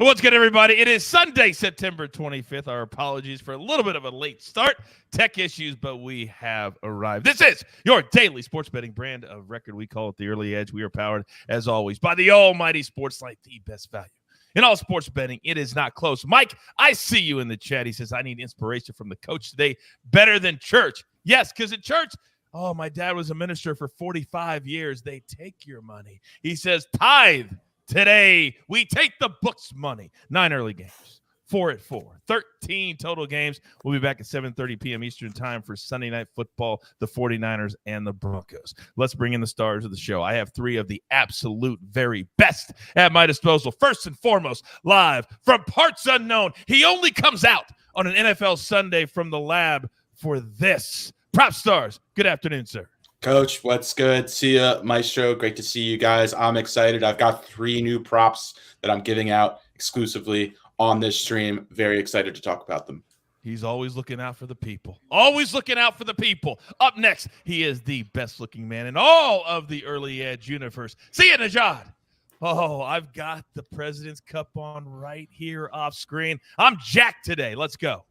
What's good, everybody? It is Sunday, September 25th. Our apologies for a little bit of a late start. Tech issues, but we have arrived. This is your daily sports betting brand of record. We call it the Early Edge. We are powered, as always, by the almighty SportsLine, the best value in all sports betting. It is not close. Mike, I see you in the chat. He says, I need inspiration from the coach today. Better than church. Yes, because at church, oh, my dad was a minister for 45 years. They take your money. He says, tithe. Today, we take the books money. 9 early games, 4 at 4, 13 total games. We'll be back at 7:30 p.m. Eastern time for Sunday Night Football, the 49ers and the Broncos. Let's bring in the stars of the show. I have 3 of the absolute very best at my disposal. First and foremost, live from parts unknown. He only comes out on an NFL Sunday from the lab for this. Prop Stars, good afternoon, sir. Coach, what's good? See ya, Maestro. Great to see you guys. I'm excited. I've got 3 new props that I'm giving out exclusively on this stream. Very excited to talk about them. He's always looking out for the people. Always looking out for the people. Up next, he is the best-looking man in all of the Early Edge universe. See ya, Najad. Oh, I've got the President's Cup on right here off screen. I'm jacked today. Let's go.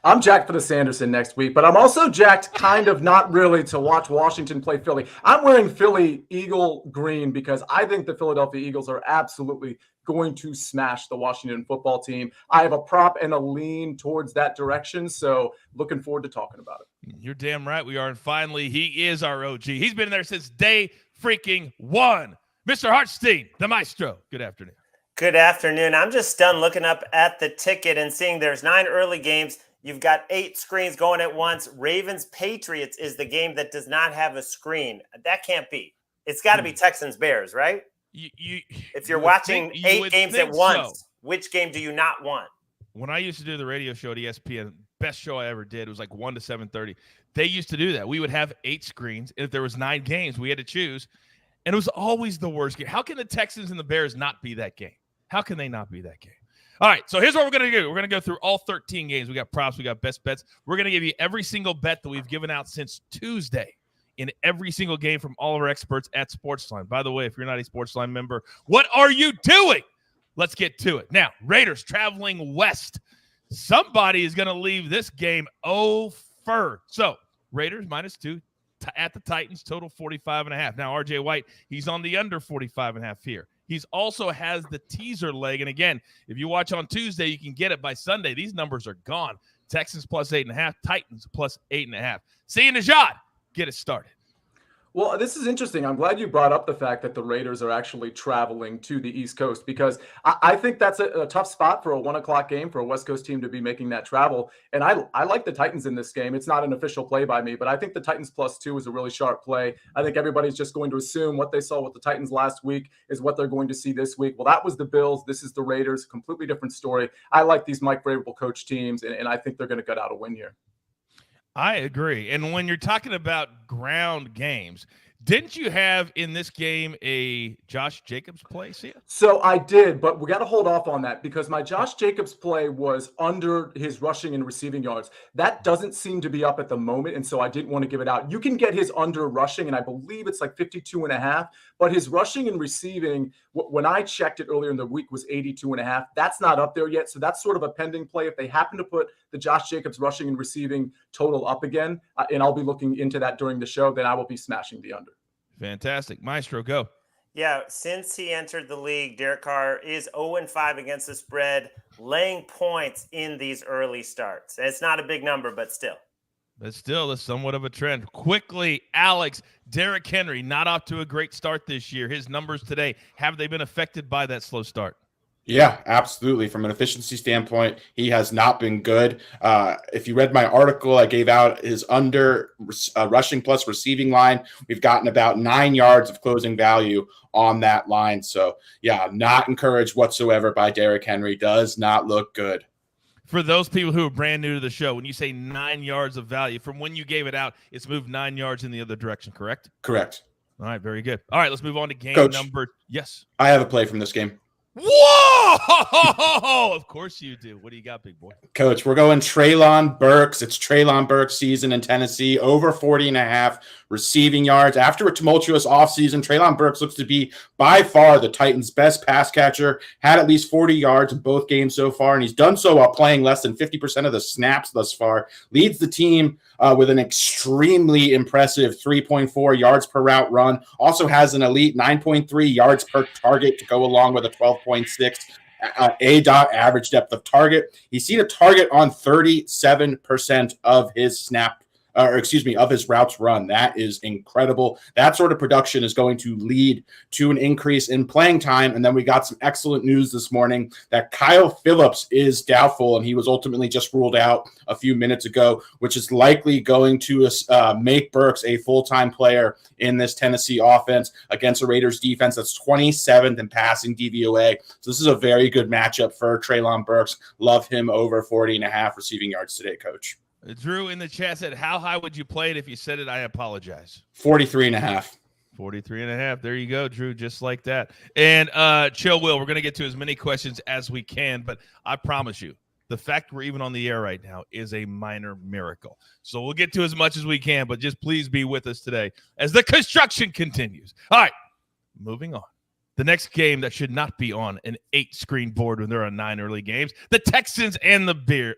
I'm jacked for the Sanderson next week, but I'm also jacked kind of not really to watch Washington play Philly. I'm wearing Philly Eagle green because I think the Philadelphia Eagles are absolutely going to smash the Washington football team. I have a prop and a lean towards that direction, so looking forward to talking about it. You're damn right we are, and finally, he is our OG. He's been there since day freaking one. Mr. Hartstein, the Maestro, good afternoon. Good afternoon. I'm just stunned looking up at the ticket and seeing there's 9 early games. You've got 8 screens going at once. Ravens-Patriots is the game that does not have a screen. That can't be. It's got to be Texans-Bears, right? If you're watching 8 games at once, which game do you not want? When I used to do the radio show at ESPN, best show I ever did, it was like 1 to 7:30. They used to do that. We would have 8 screens. And if there was 9 games, we had to choose. And it was always the worst game. How can the Texans and the Bears not be that game? How can they not be that game? All right, so here's what we're going to do. We're going to go through all 13 games. We got props. We got best bets. We're going to give you every single bet that we've given out since Tuesday in every single game from all of our experts at SportsLine. By the way, if you're not a SportsLine member, what are you doing? Let's get to it. Now, Raiders traveling west. Somebody is going to leave this game over. So, Raiders -2 at the Titans, total 45.5. Now, R.J. White, he's on the under 45.5 here. He's also has the teaser leg. And again, if you watch on Tuesday, you can get it by Sunday. These numbers are gone. Texans +8.5, Titans +8.5. See you, Najad. Get it started. Well, this is interesting. I'm glad you brought up the fact that the Raiders are actually traveling to the East Coast because I think that's a tough spot for a 1 o'clock game for a West Coast team to be making that travel. And I like the Titans in this game. It's not an official play by me, but I think the Titans +2 is a really sharp play. I think everybody's just going to assume what they saw with the Titans last week is what they're going to see this week. Well, that was the Bills. This is the Raiders. Completely different story. I like these Mike Vrabel coach teams, and I think they're going to gut out a win here. I agree. And when you're talking about ground games, didn't you have in this game a Josh Jacobs play? See? So I did, but we got to hold off on that because my Josh Jacobs play was under his rushing and receiving yards. That doesn't seem to be up at the moment, and so I didn't want to give it out. You can get his under rushing, and I believe it's like 52.5, but his rushing and receiving, when I checked it earlier in the week, was 82.5. That's not up there yet, so that's sort of a pending play. If they happen to put the Josh Jacobs rushing and receiving total up again, and I'll be looking into that during the show, then I will be smashing the under. Fantastic. Maestro, go. Yeah, since he entered the league, Derek Carr is 0-5 against the spread, laying points in these early starts. It's not a big number, but still. But still, it's somewhat of a trend. Quickly, Alex, Derrick Henry, not off to a great start this year. His numbers today, have they been affected by that slow start? Yeah, absolutely. From an efficiency standpoint, he has not been good. If you read my article, I gave out his under rushing plus receiving line. We've gotten about 9 yards of closing value on that line. So, yeah, not encouraged whatsoever by Derrick Henry. Does not look good. For those people who are brand new to the show, when you say 9 yards of value, from when you gave it out, it's moved 9 yards in the other direction, correct? Correct. All right, very good. All right, let's move on to game Coach, number. Yes. I have a play from this game. Whoa! Of course you do. What do you got, big boy? Coach, we're going Treylon Burks. It's Treylon Burks season in Tennessee, over 40.5 receiving yards. After a tumultuous offseason, Treylon Burks looks to be by far the Titans' best pass catcher, had at least 40 yards in both games so far, and he's done so while playing less than 50% of the snaps thus far. Leads the team with an extremely impressive 3.4 yards per route run. Also has an elite 9.3 yards per target to go along with a 12.6 average depth of target. He's seen a target on 37% of his of his routes run. That is incredible. That sort of production is going to lead to an increase in playing time. And then we got some excellent news this morning that Kyle Phillips is doubtful, and he was ultimately just ruled out a few minutes ago, which is likely going to make Burks a full-time player in this Tennessee offense against a Raiders defense that's 27th in passing DVOA. So this is a very good matchup for Treylon Burks. Love him over 40.5 receiving yards today, Coach. Drew in the chat said, how high would you play it? If you said it, I apologize. 43.5. 43.5. There you go, Drew, just like that. And Chill Will, we're going to get to as many questions as we can, but I promise you, the fact we're even on the air right now is a minor miracle. So we'll get to as much as we can, but just please be with us today as the construction continues. All right, moving on. The next game that should not be on an 8-screen board when there are 9 early games, the Texans and the Bears.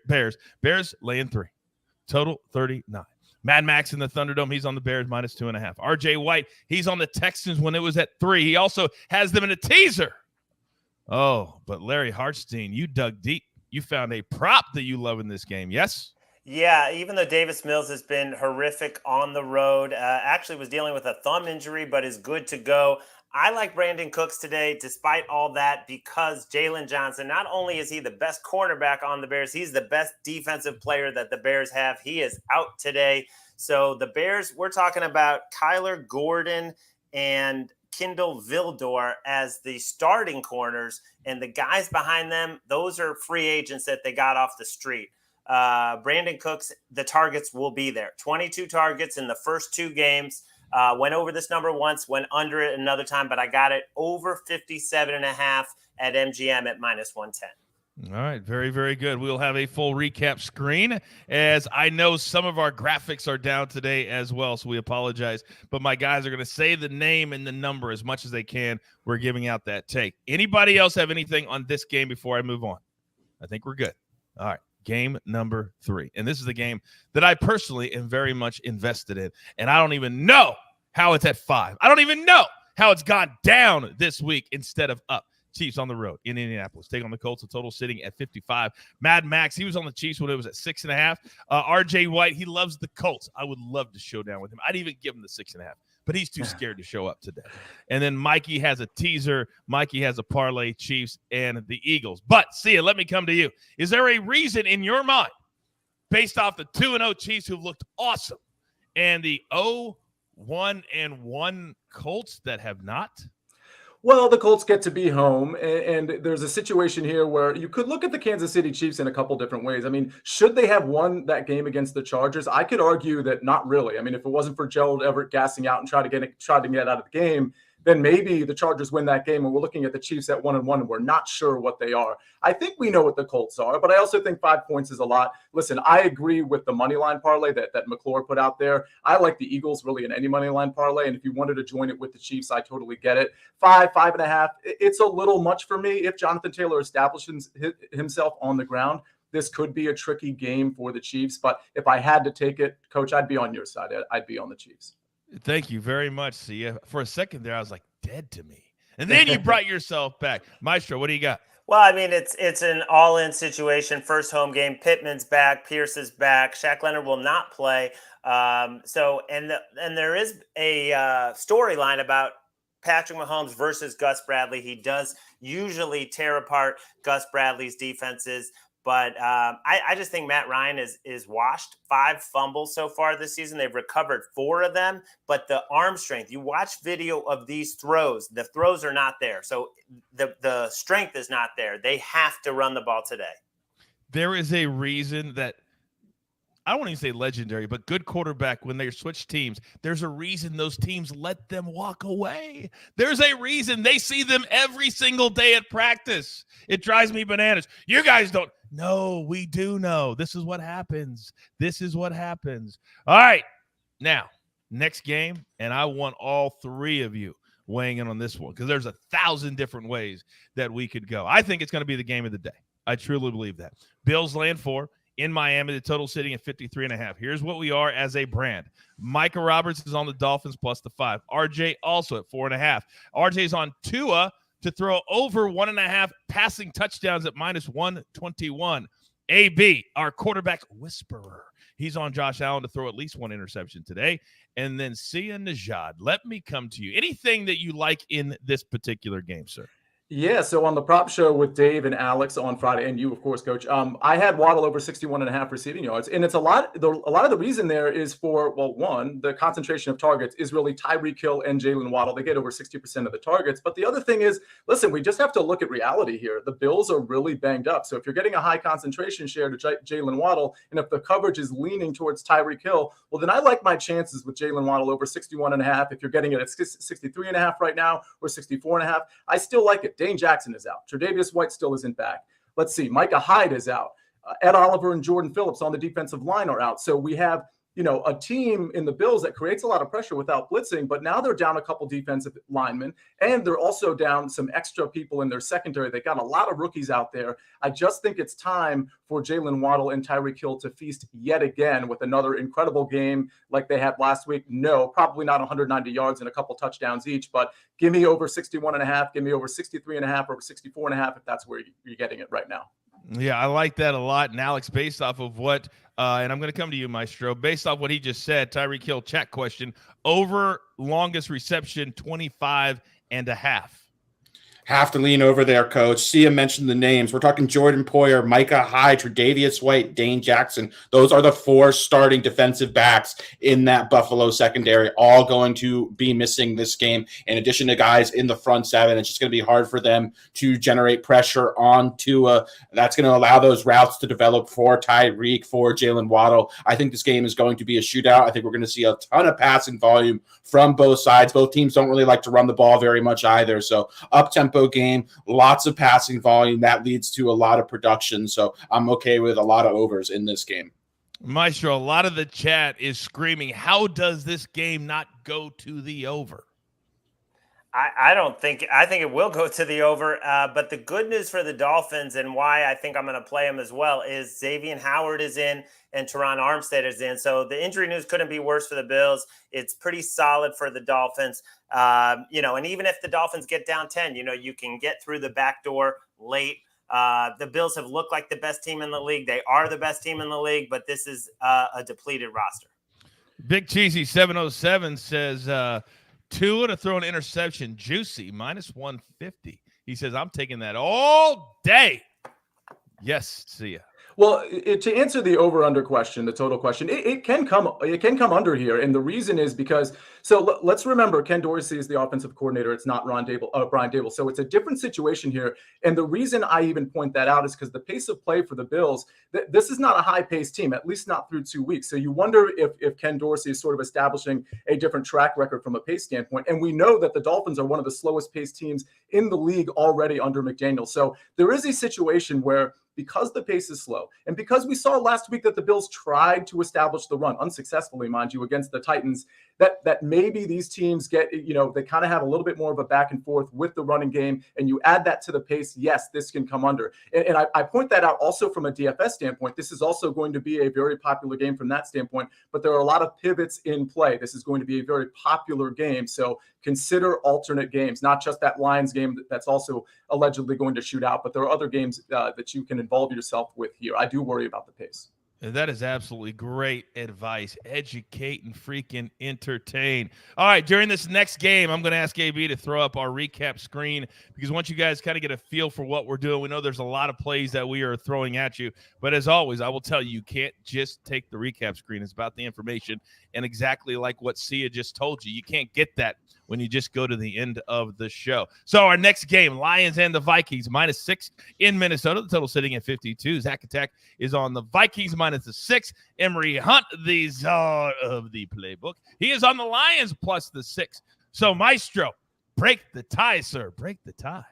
Bears laying 3. Total 39. Mad Max in the Thunderdome, he's on the Bears minus 2.5. RJ White, he's on the Texans when it was at 3. He also has them in a teaser. Oh, but Larry Hartstein, you dug deep. You found a prop that you love in this game, yes? Yeah, even though Davis Mills has been horrific on the road, actually was dealing with a thumb injury, but is good to go. I like Brandon Cooks today, despite all that, because Jalen Johnson, not only is he the best cornerback on the Bears, he's the best defensive player that the Bears have. He is out today. So the Bears, we're talking about Kyler Gordon and Kindle Vildor as the starting corners, and the guys behind them, those are free agents that they got off the street. Brandon Cooks, the targets will be there. 22 targets in the first 2 games. Went over this number once, went under it another time, but I got it over 57.5 at MGM at minus 110. All right, very, very good. We'll have a full recap screen, as I know some of our graphics are down today as well, so we apologize. But my guys are going to say the name and the number as much as they can. We're giving out that take. Anybody else have anything on this game before I move on? I think we're good. All right. Game number 3. And this is the game that I personally am very much invested in. And I don't even know how it's at 5. I don't even know how it's gone down this week instead of up. Chiefs on the road in Indianapolis. Take on the Colts, a total sitting at 55. Mad Max, he was on the Chiefs when it was at 6.5. RJ White, he loves the Colts. I would love to show down with him. I'd even give him the 6.5. But he's too scared to show up today. And then Mikey has a teaser. Mikey has a parlay, Chiefs and the Eagles. But, Sia, let me come to you. Is there a reason in your mind, based off the 2-0 Chiefs who looked awesome, and the 0-1-1 Colts that have not? Well, the Colts get to be home, and there's a situation here where you could look at the Kansas City Chiefs in a couple different ways. I mean, should they have won that game against the Chargers? I could argue that not really. I mean, if it wasn't for Gerald Everett gassing out and trying to get out of the game, then maybe the Chargers win that game, and we're looking at the Chiefs at 1-1, and we're not sure what they are. I think we know what the Colts are, but I also think 5 points is a lot. Listen, I agree with the money line parlay that McClure put out there. I like the Eagles really in any money line parlay, and if you wanted to join it with the Chiefs, I totally get it. 5.5, it's a little much for me. If Jonathan Taylor establishes himself on the ground, this could be a tricky game for the Chiefs, but if I had to take it, Coach, I'd be on your side. I'd be on the Chiefs. Thank you very much, Sia. For a second there, I was like, dead to me. And then you brought yourself back. Maestro, what do you got? Well, I mean, it's an all-in situation. First home game. Pittman's back. Pierce is back. Shaq Leonard will not play. And there is a storyline about Patrick Mahomes versus Gus Bradley. He does usually tear apart Gus Bradley's defenses. But I just think Matt Ryan is washed. 5 fumbles so far this season. They've recovered 4 of them. But the arm strength, you watch video of these throws. The throws are not there. So the strength is not there. They have to run the ball today. There is a reason that I don't want to say legendary, but good quarterback when they switch teams. There's a reason those teams let them walk away. There's a reason they see them every single day at practice. It drives me bananas. You guys don't. No, we do know. This is what happens. This is what happens. All right. Now, next game, and I want all three of you weighing in on this one because there's 1,000 different ways that we could go. I think it's going to be the game of the day. I truly believe that. Bills laying 4. In Miami, the total sitting at 53.5. Here's what we are as a brand. Micah Roberts is on the Dolphins plus the 5. RJ also at 4.5. RJ's on Tua to throw over 1.5 passing touchdowns at minus 121. AB, our quarterback whisperer. He's on Josh Allen to throw at least 1 interception today. And then Sia Najad. Let me come to you. Anything that you like in this particular game, sir? Yeah, so on the prop show with Dave and Alex on Friday, and you, of course, Coach, I had Waddle over 61.5 receiving yards. And it's a lot of the reason there is for, well, one, the concentration of targets is really Tyreek Hill and Jalen Waddle. They get over 60% of the targets. But the other thing is, listen, we just have to look at reality here. The Bills are really banged up. So if you're getting a high concentration share to Jalen Waddle, and if the coverage is leaning towards Tyreek Hill, well, then I like my chances with Jalen Waddle over 61.5. If you're getting it at 63.5 right now or 64.5, I still like it. Dane Jackson is out. Tre'Davious White still isn't back. Let's see. Micah Hyde is out. Ed Oliver and Jordan Phillips on the defensive line are out. So we have, a team in the Bills that creates a lot of pressure without blitzing, but now they're down a couple defensive linemen, and they're also down some extra people in their secondary. They got a lot of rookies out there. I just think it's time for Jalen Waddle and Tyreek Hill to feast yet again with another incredible game like they had last week. No, probably not 190 yards and a couple touchdowns each, but give me over 61.5, give me over 63.5, over 64.5 if that's where you're getting it right now. Yeah, I like that a lot. And Alex, based off of what, and I'm going to come to you, Maestro, based off what he just said, Tyreek Hill chat question, over longest reception, 25.5. Have to lean over there, Coach. Sia mentioned the names. We're talking Jordan Poyer, Micah Hyde, Tre'Davious White, Dane Jackson. Those are the 4 starting defensive backs in that Buffalo secondary, all going to be missing this game. In addition to guys in the front 7, it's just going to be hard for them to generate pressure on Tua. That's going to allow those routes to develop for Tyreek, for Jalen Waddle. I think this game is going to be a shootout. I think we're going to see a ton of passing volume from both sides. Both teams don't really like to run the ball very much either. So up-tempo game, lots of passing volume. That leads to a lot of production. So I'm okay with a lot of overs in this game. Maestro, a lot of the chat is screaming, how does this game not go to the over? I think it will go to the over. But the good news for the Dolphins and why I think I'm going to play them as well is Xavier Howard is in and Teron Armstead is in. So the injury news couldn't be worse for the Bills. It's pretty solid for the Dolphins. And even if the Dolphins get down 10, you can get through the back door late. The Bills have looked like the best team in the league. They are the best team in the league, but this is a depleted roster. Big Cheesy 707 says, Tua to throw an interception, juicy, minus 150. He says, I'm taking that all day. Yes, see ya. Well, to answer the over/under question, the total question, it can come under here, and the reason is because let's remember Ken Dorsey is the offensive coordinator. It's not Brian Dable, so it's a different situation here. And the reason I even point that out is because the pace of play for the Bills, this is not a high-paced team, at least not through 2 weeks. So you wonder if Ken Dorsey is sort of establishing a different track record from a pace standpoint. And we know that the Dolphins are one of the slowest-paced teams in the league already under McDaniel. So there is a situation where, because the pace is slow, and because we saw last week that the Bills tried to establish the run, unsuccessfully, mind you, against the Titans, that maybe these teams get, they kind of have a little bit more of a back and forth with the running game, and you add that to the pace, yes, this can come under. And I point that out also from a DFS standpoint. This is also going to be a very popular game from that standpoint, but there are a lot of pivots in play. This is going to be a very popular game, so consider alternate games, not just that Lions game that's also allegedly going to shoot out, but there are other games that you can involve yourself with here. I do worry about the pace. That is absolutely great advice. Educate and freaking entertain. All right, during this next game, I'm going to ask AB to throw up our recap screen because once you guys kind of get a feel for what we're doing, we know there's a lot of plays that we are throwing at you. But as always, I will tell you, you can't just take the recap screen. It's about the information, and exactly like what Sia just told you, you can't get that when you just go to the end of the show. So our next game, Lions and the Vikings, -6 in Minnesota. The total sitting at 52. Zach Attack is on the Vikings -6. Emery Hunt, the czar of the playbook, he is on the Lions +6. So Maestro, break the tie, sir. Break the tie.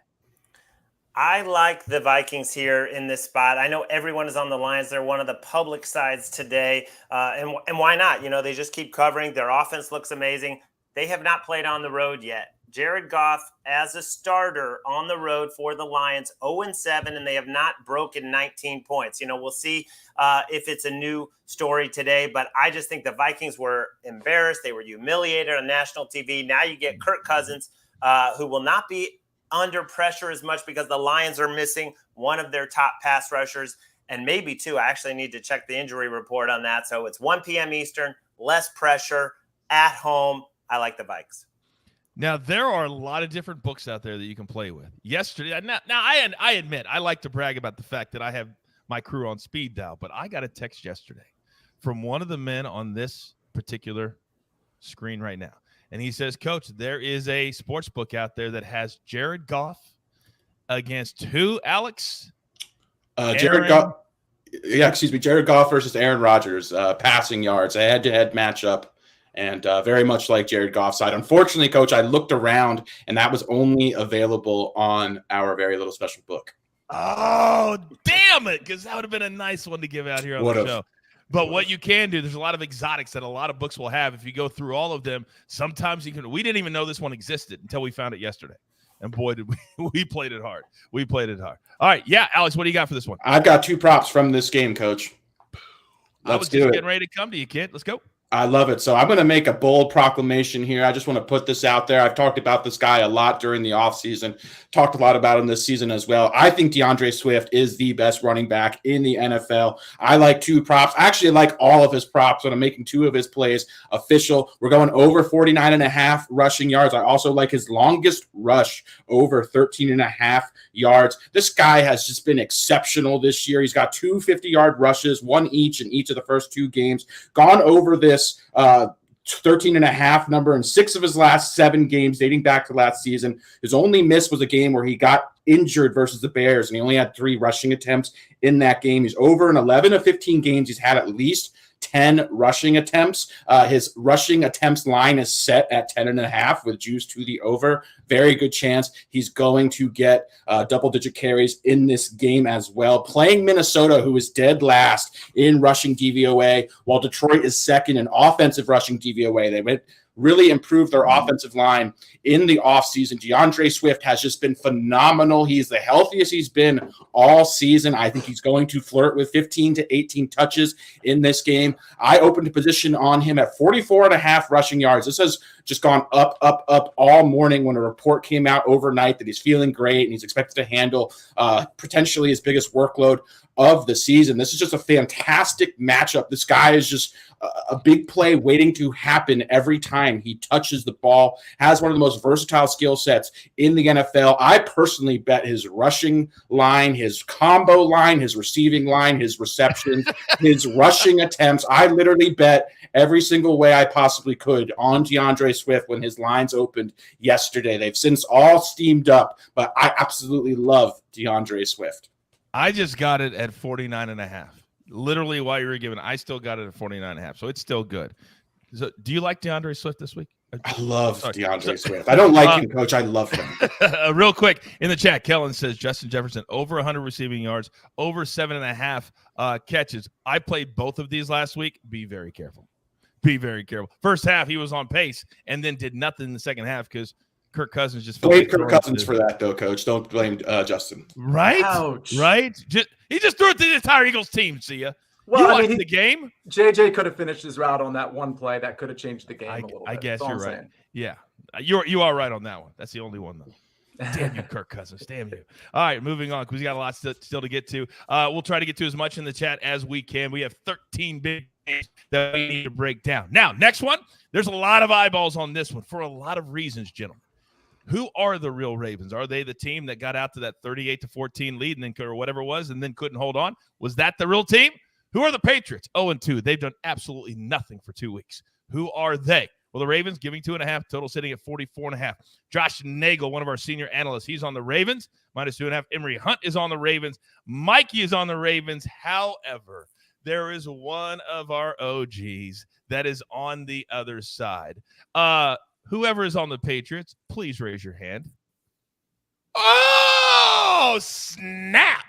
I like the Vikings here in this spot. I know everyone is on the Lions. They're one of the public sides today. And why not? They just keep covering. Their offense looks amazing. They have not played on the road yet. Jared Goff as a starter on the road for the Lions, 0-7, and they have not broken 19 points. We'll see if it's a new story today, but I just think the Vikings were embarrassed. They were humiliated on national TV. Now you get Kirk Cousins, who will not be under pressure as much because the Lions are missing one of their top pass rushers and maybe two. I actually need to check the injury report on that. So it's 1 p.m. Eastern, less pressure at home. I like the Vikes. Now, there are a lot of different books out there that you can play with. Yesterday, now I admit, I like to brag about the fact that I have my crew on speed dial, but I got a text yesterday from one of the men on this particular screen right now. And he says, Coach, there is a sports book out there that has Jared Goff against who, Alex? Jared Goff. Yeah, excuse me. Jared Goff versus Aaron Rodgers, passing yards, a head-to-head matchup, and very much like Jared Goff's side. Unfortunately, Coach, I looked around, and that was only available on our very little special book. Oh, damn it, because that would have been a nice one to give out here on the show. But what you can do, there's a lot of exotics that a lot of books will have. If you go through all of them, sometimes you can. We didn't even know this one existed until we found it yesterday. And boy, did we played it hard. We played it hard. All right. Yeah, Alex, what do you got for this one? I've got 2 props from this game, Coach. I was just getting ready to come to you, kid. Let's go. I love it. So I'm going to make a bold proclamation here. I just want to put this out there. I've talked about this guy a lot during the offseason, talked a lot about him this season as well. I think DeAndre Swift is the best running back in the NFL. I like 2 props. I actually like all of his props, and I'm making 2 of his plays official. We're going over 49.5 rushing yards. I also like his longest rush, over 13.5 yards. This guy has just been exceptional this year. He's got 2 50-yard rushes, 1 each in each of the first 2 games. Gone over this 13.5 number in 6 of his last 7 games dating back to last season. His only miss was a game where he got injured versus the Bears, and he only had 3 rushing attempts in that game. He's over in 11 of 15 games. He's had at least 10 rushing attempts. His rushing attempts line is set at 10.5 with juice to the over. Very good chance he's going to get double-digit carries in this game as well. Playing Minnesota, who is dead last in rushing DVOA, while Detroit is second in offensive rushing DVOA. They really improved their offensive line in the offseason. DeAndre Swift has just been phenomenal. He's the healthiest he's been all season. I think he's going to flirt with 15 to 18 touches in this game. I opened a position on him at 44.5 rushing yards. This has just gone up all morning when a report came out overnight that he's feeling great and he's expected to handle potentially his biggest workload of the season. This is just a fantastic matchup. This guy is just a big play waiting to happen every time he touches the ball, has one of the most versatile skill sets in the NFL. I personally bet his rushing line, his combo line, his receiving line, his receptions, his rushing attempts. I literally bet every single way I possibly could on DeAndre Swift when his lines opened yesterday. They've since all steamed up, but I absolutely love DeAndre Swift. I just got it at 49.5. Literally while you were giving, I still got it at 49.5. So it's still good. So do you like DeAndre Swift this week? I love DeAndre Swift. I don't like him, Coach. I love him. Real quick, in the chat, Kellen says Justin Jefferson, over 100 receiving yards, over 7.5 catches. I played both of these last week. Be very careful. Be very careful. First half, he was on pace and then did nothing in the second half because Kirk Cousins just blame Kirk Cousins for that, though, Coach. Don't blame Justin. Right? Ouch. Right? He just threw it to the entire Eagles team, see ya. Well, you watched the game. JJ could have finished his route on that one play. That could have changed the game a little bit. I guess you're right. Yeah. You are right on that one. That's the only one, though. Damn you, Kirk Cousins. Damn you. All right, moving on because we got a lot still to get to. We'll try to get to as much in the chat as we can. We have 13 big games that we need to break down. Now, next one, there's a lot of eyeballs on this one for a lot of reasons, gentlemen. Who are the real Ravens? Are they the team that got out to that 38-14 lead and then or whatever it was and then couldn't hold on? Was that the real team? Who are the Patriots? 0-2. They've done absolutely nothing for 2 weeks. Who are they? Well, the Ravens giving 2.5, total sitting at 44.5. Josh Nagel, one of our senior analysts, he's on the Ravens, minus 2.5. Emery Hunt is on the Ravens. Mikey is on the Ravens. However, there is one of our OGs that is on the other side. Whoever is on the Patriots, please raise your hand. Oh, snap.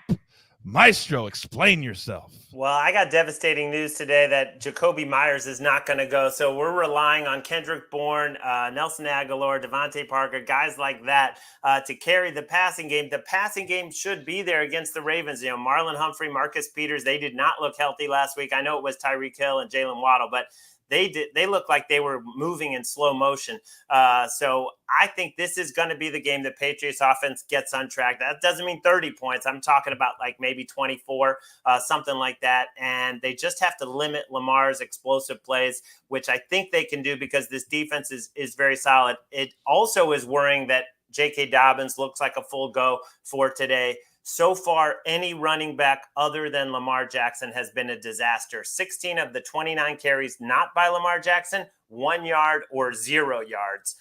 Maestro, explain yourself. Well, I got devastating news today that Jacoby Myers is not going to go. So we're relying on Kendrick Bourne, Nelson Aguilar, Devontae Parker, guys like that to carry the passing game. The passing game should be there against the Ravens. You know, Marlon Humphrey, Marcus Peters, they did not look healthy last week. I know it was Tyreek Hill and Jalen Waddle, but they looked like they were moving in slow motion. So I think this is going to be the game the Patriots offense gets on track. That doesn't mean 30 points. I'm talking about like maybe 24, something like that. And they just have to limit Lamar's explosive plays, which I think they can do because this defense is very solid. It also is worrying that J.K. Dobbins looks like a full go for today. So far, any running back other than Lamar Jackson has been a disaster. 16 of the 29 carries not by Lamar Jackson, 1 yard or 0 yards.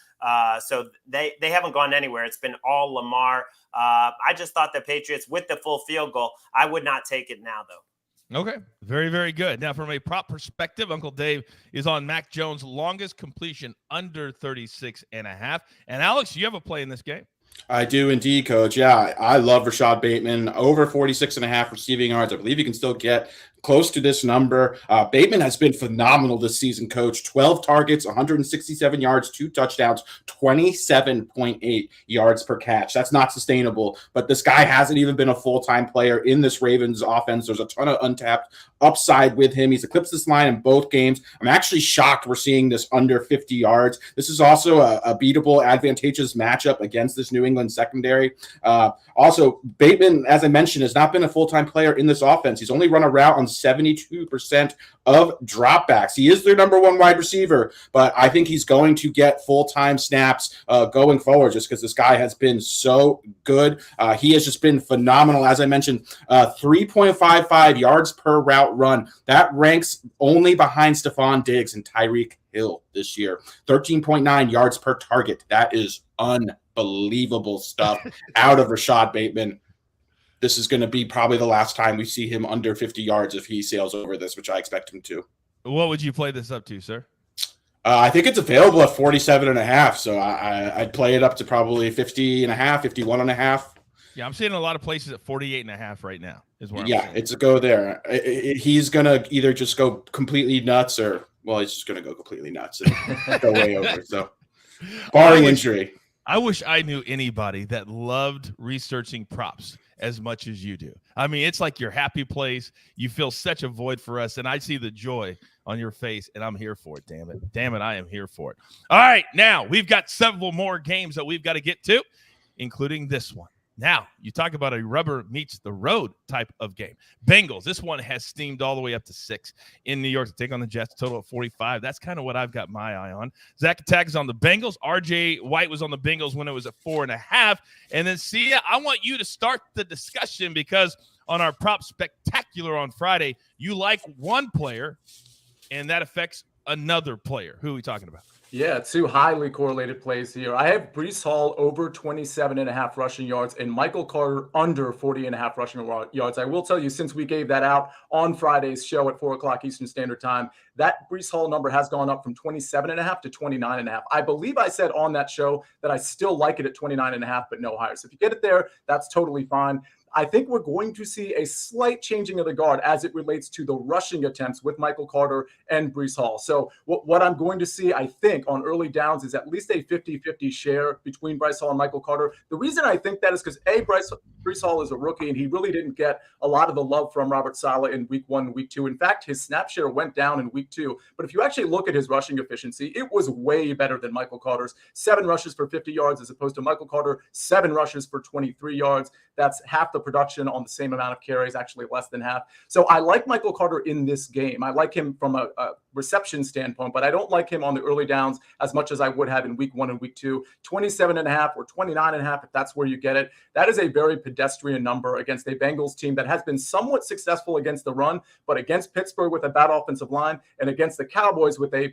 So they haven't gone anywhere. It's been all Lamar. I just thought the Patriots, with the full field goal, I would not take it now, though. Okay, very, very good. Now, from a prop perspective, Uncle Dave is on Mac Jones' longest completion under 36.5. And Alex, you have a play in this game. I do indeed, Coach. Yeah, I love Rashad Bateman. Over 46.5 receiving yards. I believe you can still get close to this number. Bateman has been phenomenal this season, Coach. 12 targets, 167 yards, 2 touchdowns, 27.8 yards per catch. That's not sustainable, but this guy hasn't even been a full-time player in this Ravens offense. There's a ton of untapped upside with him. He's eclipsed this line in both games. I'm actually shocked we're seeing this under 50 yards. This is also a beatable, advantageous matchup against this New England secondary. Also, Bateman, as I mentioned, has not been a full-time player in this offense. He's only run a route on 72% of dropbacks. He is their number one wide receiver, but I think he's going to get full-time snaps going forward just because this guy has been so good. He has just been phenomenal. As I mentioned, 3.55 yards per route run. That ranks only behind Stephon Diggs and Tyreek Hill this year. 13.9 yards per target. That is unbelievable stuff out of Rashad Bateman. This is going to be probably the last time we see him under 50 yards if he sails over this, which I expect him to. What would you play this up to, sir? I think it's available at 47.5, so I'd play it up to probably 50.5, 51.5. Yeah, I'm seeing a lot of places at 48.5 right now. It's a go there. He's going to either just go completely nuts or, well, he's just going to go completely nuts and go way over. So, barring injury. I wish I knew anybody that loved researching props as much as you do. I mean, it's like your happy place. You feel such a void for us, and I see the joy on your face, and I'm here for it, damn it. Damn it, I am here for it. All right, now we've got several more games that we've got to get to, including this one. Now, you talk about a rubber meets the road type of game. Bengals, this one has steamed all the way up to 6 in New York to take on the Jets, total of 45. That's kind of what I've got my eye on. Zach Attack is on the Bengals. RJ White was on the Bengals when it was at 4.5. And then, Sia, I want you to start the discussion because on our Prop Spectacular on Friday, you like one player, and that affects another player. Who are we talking about? Yeah, 2 highly correlated plays here. I have Breece Hall over 27.5 rushing yards and Michael Carter under 40.5 rushing yards. I will tell you, since we gave that out on Friday's show at 4 o'clock Eastern Standard Time, that Breece Hall number has gone up from 27.5 to 29.5. I believe I said on that show that I still like it at 29.5, but no higher. So if you get it there, that's totally fine. I think we're going to see a slight changing of the guard as it relates to the rushing attempts with Michael Carter and Breece Hall. So what I'm going to see, I think, on early downs is at least a 50-50 share between Breece Hall and Michael Carter. The reason I think that is because, Breece Hall is a rookie, and he really didn't get a lot of the love from Robert Saleh in week 1 and week 2. In fact, his snap share went down in week 2. But if you actually look at his rushing efficiency, it was way better than Michael Carter's. 7 rushes for 50 yards as opposed to Michael Carter, 7 rushes for 23 yards. That's half the production on the same amount of carries, actually less than half. So I like Michael Carter in this game. I like him from a reception standpoint, but I don't like him on the early downs as much as I would have in week 1 and week 2. 27.5 or 29.5, if that's where you get it. That is a very pedestrian number against a Bengals team that has been somewhat successful against the run, but against Pittsburgh with a bad offensive line and against the Cowboys with a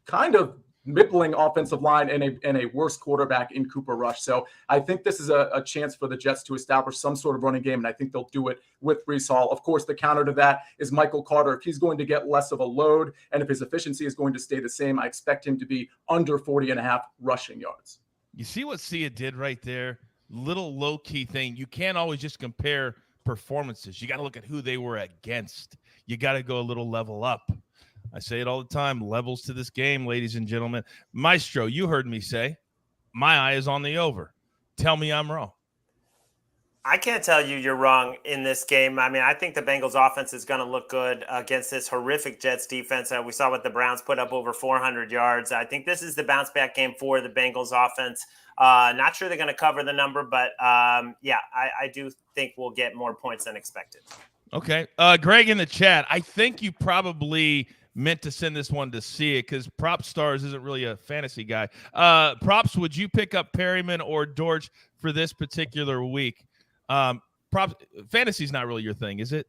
kind of middling offensive line and a worse quarterback in Cooper Rush. So I think this is a chance for the Jets to establish some sort of running game, and I think they'll do it with Breece Hall. Of course, the counter to that is Michael Carter. If he's going to get less of a load and if his efficiency is going to stay the same, I expect him to be under 40.5 rushing yards. You see what Sia did right there? Little low-key thing. You can't always just compare performances. You got to look at who they were against. You got to go a little level up. I say it all the time, levels to this game, ladies and gentlemen. Maestro, you heard me say, my eye is on the over. Tell me I'm wrong. I can't tell you you're wrong in this game. I mean, I think the Bengals offense is going to look good against this horrific Jets defense. We saw what the Browns put up, over 400 yards. I think this is the bounce back game for the Bengals offense. Not sure they're going to cover the number, but I do think we'll get more points than expected. Okay. Greg in the chat, I think you probably meant to send this one to see it because Prop Stars isn't really a fantasy guy. Props, would you pick up Perryman or Dortch for this particular week? Props, fantasy's not really your thing, is it?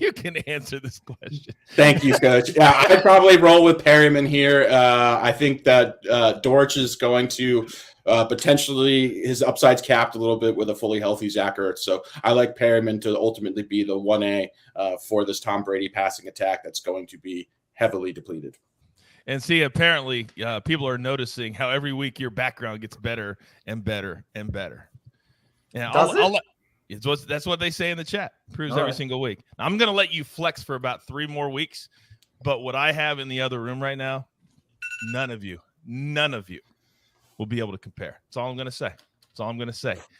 You can answer this question. Thank you, Coach. Yeah, I'd probably roll with Perryman here. I think that Dortch is going to potentially, his upside's capped a little bit with a fully healthy Zach Ertz. So I like Perryman to ultimately be the 1A for this Tom Brady passing attack that's going to be heavily depleted. And see, apparently people are noticing how every week your background gets better and better and better. Yeah, that's what they say in the chat. Proves every single week. I'm going to let you flex for about 3 more weeks, but what I have in the other room right now, none of you will be able to compare. That's all I'm going to say.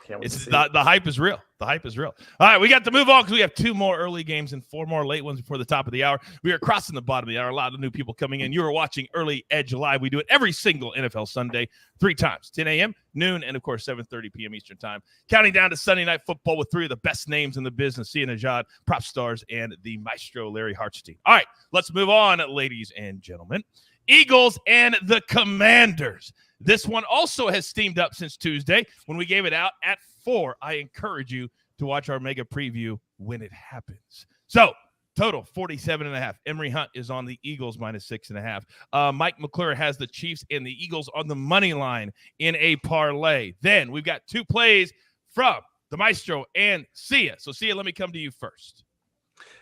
It's the hype is real. The hype is real. All right, we got to move on because we have 2 more early games and 4 more late ones before the top of the hour. We are crossing the bottom of the hour. A lot of new people coming in. You are watching Early Edge Live. We do it every single NFL Sunday, 3 times, 10 a.m., noon, and, of course, 7:30 p.m. Eastern time. Counting down to Sunday Night Football with 3 of the best names in the business, Sia Najad, Prop Stars, and the Maestro Larry Hartstein. All right, let's move on, ladies and gentlemen. Eagles and the Commanders. This one also has steamed up since Tuesday when we gave it out at 4. I encourage you to watch our mega preview when it happens. So, total 47.5. Emory Hunt is on the Eagles -6.5. Mike McClure has the Chiefs and the Eagles on the money line in a parlay. Then we've got 2 plays from the Maestro and Sia. So, Sia, let me come to you first.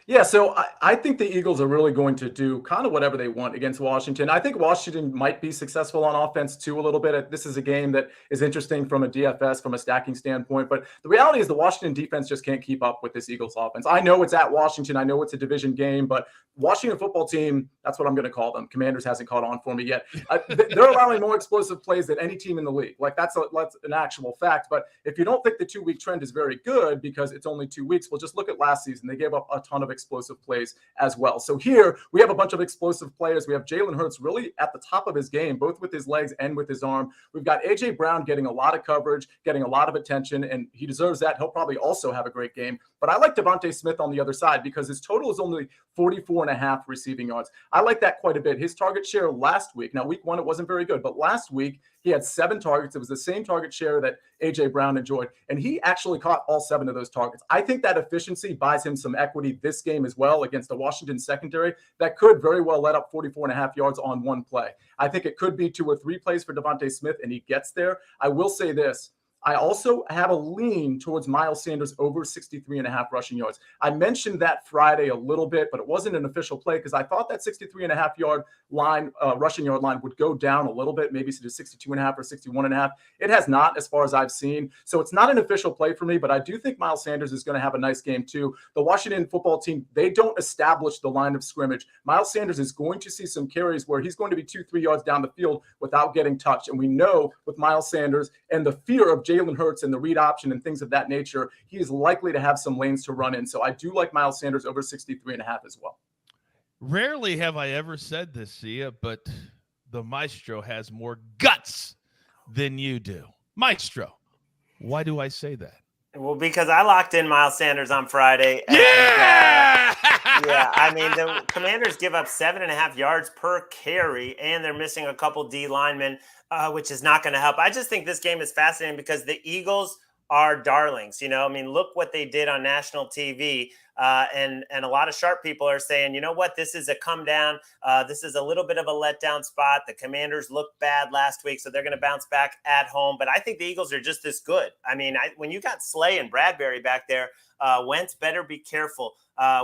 Yeah, so I think the Eagles are really going to do kind of whatever they want against Washington. I think Washington might be successful on offense too a little bit. This is a game that is interesting from a DFS, from a stacking standpoint. But the reality is the Washington defense just can't keep up with this Eagles offense. I know it's at Washington. I know it's a division game, but Washington football team, that's what I'm going to call them. Commanders hasn't caught on for me yet. They're allowing more explosive plays than any team in the league. Like that's an actual fact. But if you don't think the 2-week trend is very good because it's only 2 weeks, well, just look at last season. They gave up a ton of explosive plays as well. So here we have a bunch of explosive players. We have Jalen Hurts really at the top of his game, both with his legs and with his arm. We've got A.J. Brown getting a lot of coverage, getting a lot of attention, and he deserves that. He'll probably also have a great game. But I like Devontae Smith on the other side because his total is only 44.5 receiving yards. I like that quite a bit. His target share last week, now week 1, it wasn't very good, but last week he had 7 targets. It was the same target share that A.J. Brown enjoyed, and he actually caught all 7 of those targets. I think that efficiency buys him some equity this game as well against the Washington secondary that could very well let up 44.5 yards on one play. I think it could be 2 or 3 plays for Devontae Smith, and he gets there. I will say this. I also have a lean towards Miles Sanders over 63.5 rushing yards. I mentioned that Friday a little bit, but it wasn't an official play because I thought that 63.5 yard line, rushing yard line would go down a little bit, maybe to 62.5 or 61.5. It has not, as far as I've seen. So it's not an official play for me, but I do think Miles Sanders is going to have a nice game too. The Washington football team, they don't establish the line of scrimmage. Miles Sanders is going to see some carries where he's going to be 2-3 yards down the field without getting touched. And we know with Miles Sanders and the fear of Jalen Hurts and the read option and things of that nature, he is likely to have some lanes to run in. So I do like Miles Sanders over 63.5 as well. Rarely have I ever said this, Sia, but the Maestro has more guts than you do. Maestro, why do I say that? Well, because I locked in Miles Sanders on Friday. And, yeah, I mean, the Commanders give up 7.5 yards per carry, and they're missing a couple D linemen, which is not going to help. I just think this game is fascinating because the Eagles are darlings. I mean, look what they did on national TV. And a lot of sharp people are saying, you know what, this is a come down. This is a little bit of a letdown spot. The Commanders looked bad last week, so they're going to bounce back at home. But I think the Eagles are just this good. I mean, when you got Slay and Bradbury back there, Wentz better be careful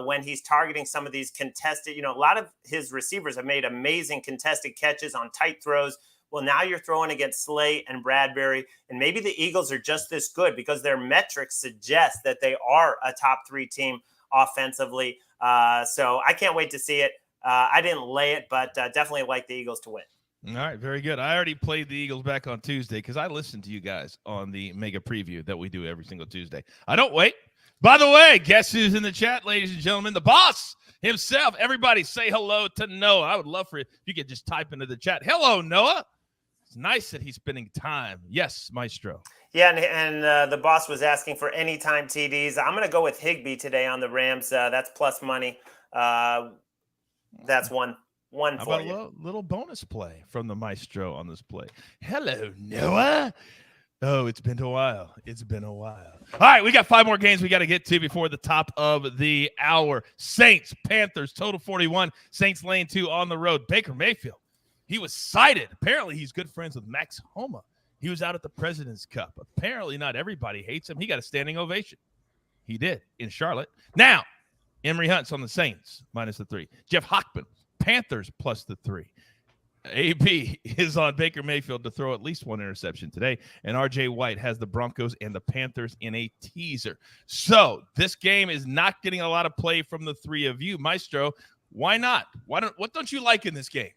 when he's targeting some of these contested. A lot of his receivers have made amazing contested catches on tight throws. Well, now you're throwing against Slay and Bradbury, and maybe the Eagles are just this good because their metrics suggest that they are a top 3 team offensively. So I can't wait to see it. I didn't lay it, but definitely like the Eagles to win. All right, very good. I already played the Eagles back on Tuesday because I listened to you guys on the mega preview that we do every single Tuesday. I don't wait. By the way, guess who's in the chat, ladies and gentlemen? The boss himself. Everybody say hello to Noah. I would love for it if you could just type into the chat. Hello, Noah. It's nice that he's spending time. Yes, Maestro. Yeah, and the boss was asking for anytime TDs. I'm going to go with Higbee today on the Rams. That's plus money. That's one How for about you. a little bonus play from the Maestro on this play? Hello, Noah. Oh, it's been a while. It's been a while. All right, we got 5 more games we got to get to before the top of the hour. Saints, Panthers, total 41. Saints lane 2 on the road. Baker Mayfield. He was cited. Apparently, he's good friends with Max Homa. He was out at the President's Cup. Apparently, not everybody hates him. He got a standing ovation. He did in Charlotte. Now, Emory Hunt's on the Saints, minus the 3. Jeff Hockman, Panthers, plus the 3. AB is on Baker Mayfield to throw at least 1 interception today. And RJ White has the Broncos and the Panthers in a teaser. So this game is not getting a lot of play from the 3 of you. Maestro, why not? What don't you like in this game?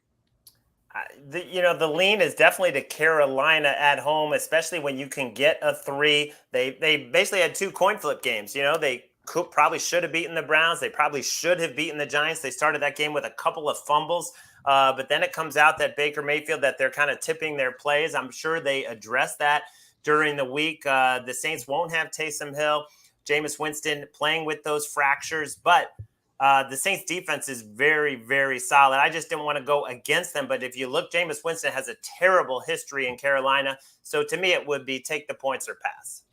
The lean is definitely to Carolina at home, especially when you can get a 3. They basically had 2 coin flip games. They probably should have beaten the Browns. They probably should have beaten the Giants. They started that game with a couple of fumbles. But then it comes out that Baker Mayfield, that they're kind of tipping their plays. I'm sure they addressed that during the week. The Saints won't have Taysom Hill, Jameis Winston playing with those fractures, but the Saints defense is very, very solid. I just didn't want to go against them. But if you look, Jameis Winston has a terrible history in Carolina. So to me, it would be take the points or pass.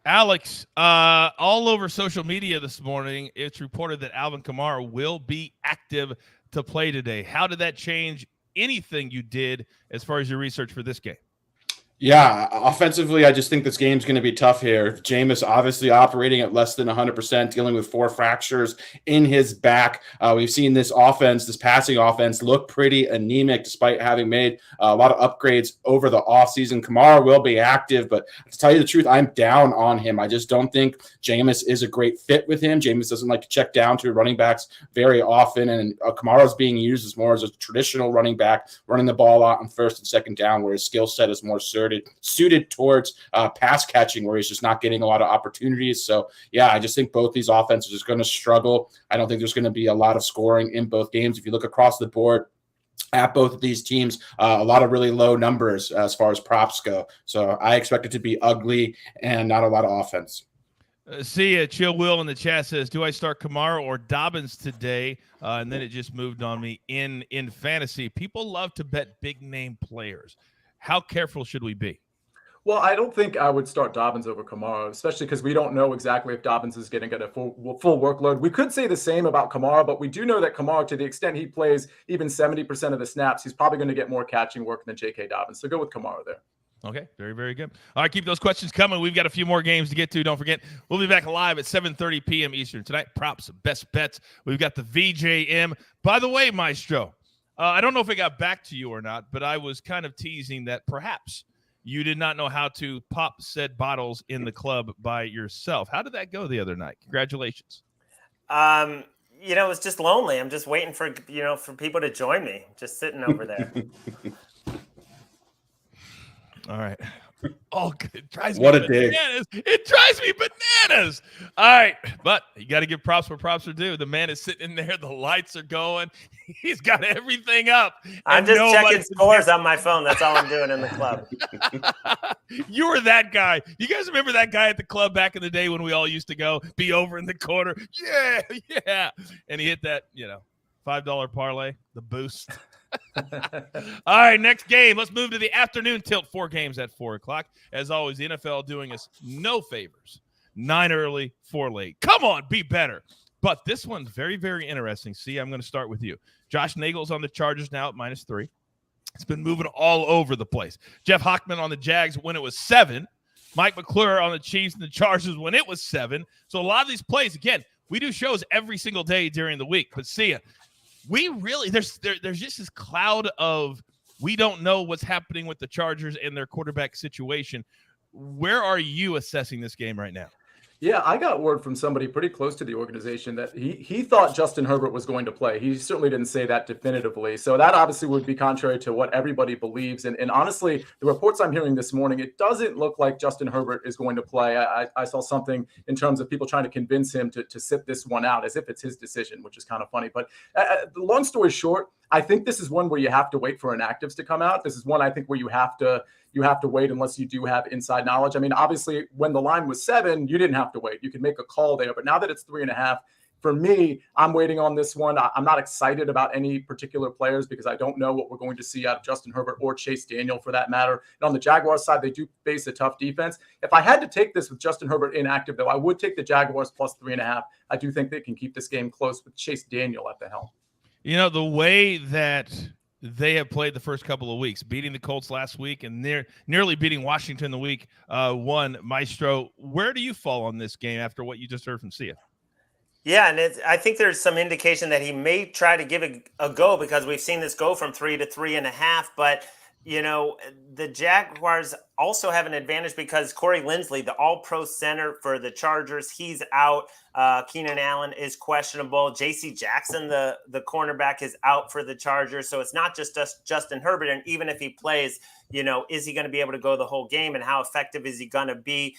Alex, all over social media this morning, it's reported that Alvin Kamara will be active to play today. How did that change anything you did as far as your research for this game? Yeah, offensively, I just think this game's going to be tough here. Jameis obviously operating at less than 100%, dealing with 4 fractures in his back. We've seen this passing offense, look pretty anemic despite having made a lot of upgrades over the offseason. Kamara will be active, but to tell you the truth, I'm down on him. I just don't think Jameis is a great fit with him. Jameis doesn't like to check down to running backs very often, and Kamara's being used as more as a traditional running back, running the ball out on first and second down, where his skill set is more suited towards pass catching, where he's just not getting a lot of opportunities. So, yeah, I just think both these offenses are going to struggle. I don't think there's going to be a lot of scoring in both games. If you look across the board at both of these teams, a lot of really low numbers as far as props go. So I expect it to be ugly and not a lot of offense. See ya. Chill Will in the chat says, do I start Kamara or Dobbins today? And then it just moved on me in fantasy. People love to bet big name players. How careful should we be? Well, I don't think I would start Dobbins over Kamara, especially because we don't know exactly if Dobbins is getting a full workload. We could say the same about Kamara, but we do know that Kamara, to the extent he plays even 70% of the snaps, he's probably going to get more catching work than J.K. Dobbins. So go with Kamara there. Okay, very, very good. All right, keep those questions coming. We've got a few more games to get to. Don't forget, we'll be back live at 7:30 p.m. Eastern tonight. Props, best bets. We've got the VJM. By the way, Maestro, I don't know if it got back to you or not, but I was kind of teasing that perhaps you did not know how to pop said bottles in the club by yourself. How did that go the other night? Congratulations. It was just lonely. I'm just waiting for people to join me. Just sitting over there. All right. Oh, it drives what me a bananas. Dig. It drives me bananas. All right. But you got to give props where props are due. The man is sitting in there. The lights are going. He's got everything up. I'm just checking scores on my phone. That's all I'm doing in the club. You were that guy. You guys remember that guy at the club back in the day when we all used to go be over in the corner? Yeah. And he hit that, $5 parlay, the boost. All right, next game. Let's move to the afternoon tilt. 4 games at 4 o'clock. As always, the NFL doing us no favors. 9 early, 4 late. Come on, be better. But this one's very, very interesting. See, I'm going to start with you. Josh Nagel's on the Chargers now at -3. It's been moving all over the place. Jeff Hockman on the Jags when it was 7. Mike McClure on the Chiefs and the Chargers when it was 7. So a lot of these plays, again, we do shows every single day during the week. But see ya. We really there's just this cloud of we don't know what's happening with the Chargers and their quarterback situation. Where are you assessing this game right now? Yeah, I got word from somebody pretty close to the organization that he thought Justin Herbert was going to play. He certainly didn't say that definitively. So that obviously would be contrary to what everybody believes. And honestly, the reports I'm hearing this morning, it doesn't look like Justin Herbert is going to play. I saw something in terms of people trying to convince him to sit this one out as if it's his decision, which is kind of funny. But the long story short, I think this is one where you have to wait for inactives to come out. This is one I think where you have to wait unless you do have inside knowledge. I mean, obviously, when the line was 7, you didn't have to wait. You could make a call there. But now that it's 3.5, for me, I'm waiting on this one. I'm not excited about any particular players because I don't know what we're going to see out of Justin Herbert or Chase Daniel for that matter. And on the Jaguars side, they do face a tough defense. If I had to take this with Justin Herbert inactive, though, I would take the Jaguars plus 3.5. I do think they can keep this game close with Chase Daniel at the helm. You know, the way that they have played the first couple of weeks, beating the Colts last week and nearly beating Washington the week one, Maestro, where do you fall on this game after what you just heard from Sia? Yeah, and I think there's some indication that he may try to give it a go because we've seen this go from 3 to 3.5. But, you know, the Jaguars also have an advantage because Corey Linsley, the all-pro center for the Chargers, he's out. Keenan Allen is questionable. J.C. Jackson, the cornerback, is out for the Chargers. So it's not just Justin Herbert. And even if he plays, you know, is he going to be able to go the whole game and how effective is he going to be?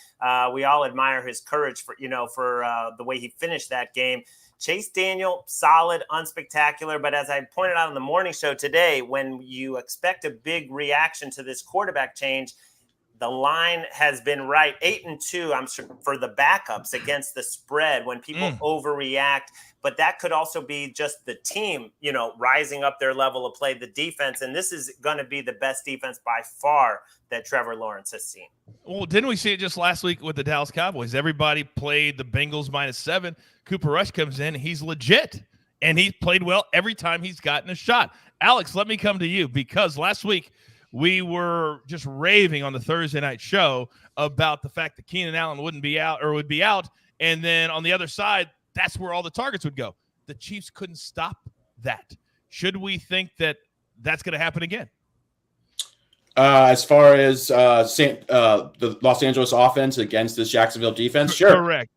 We all admire his courage for the way he finished that game. Chase Daniel, solid, unspectacular. But as I pointed out on the morning show today, when you expect a big reaction to this quarterback change, the line has been right. 8-2, I'm sure, for the backups against the spread when people overreact. But that could also be just the team, you know, rising up their level of play, the defense. And this is going to be the best defense by far that Trevor Lawrence has seen. Well, didn't we see it just last week with the Dallas Cowboys? Everybody played the Bengals -7. Cooper Rush comes in. He's legit. And he's played well every time he's gotten a shot. Alex, let me come to you because last week we were just raving on the Thursday night show about the fact that Keenan Allen would be out. And then on the other side, that's where all the targets would go. The Chiefs couldn't stop that. Should we think that that's going to happen again? As far as the Los Angeles offense against this Jacksonville defense, sure.